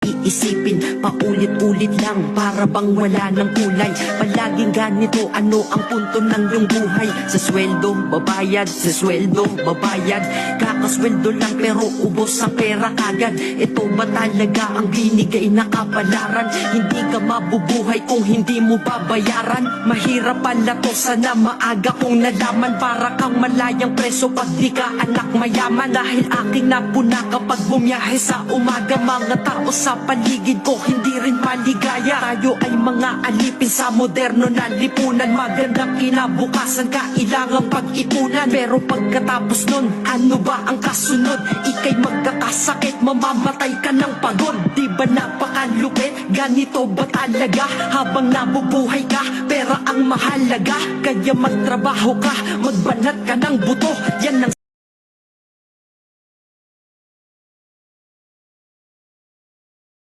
iisipin, paulit-ulit lang para bang wala ng kulay. Palaging ganito, ano ang punto ng iyong buhay? Sa sweldo, babayad, sa sweldo, babayad. Kakasweldo lang pero ubos ang pera kagad. Ito ba talaga ang binigay na kapalaran? Hindi ka mabubuhay kung hindi mo babayaran. Mahirap pala to, sana maaga kong nalaman. Para kang malayang preso pag di ka anak mayaman. Dahil aking napuna kapag bumiyahe sa umaga. Mga tao sa paligid ko hindi rin maligaya. Tayo ay mga alipin sa moderno na lipunan. Magandang kinabukasan kailangang pag-ipunan. Pero pagkatapos nun, ano ba ang kasunod? Ika'y magkakasakit, mamamatay ka ng pagod. Di ba napakalupit? Ganito ba talaga? Habang nabubuhay ka, pera ang mahalaga. Kaya magtrabaho ka, magbanat ka ng buto. Yan ang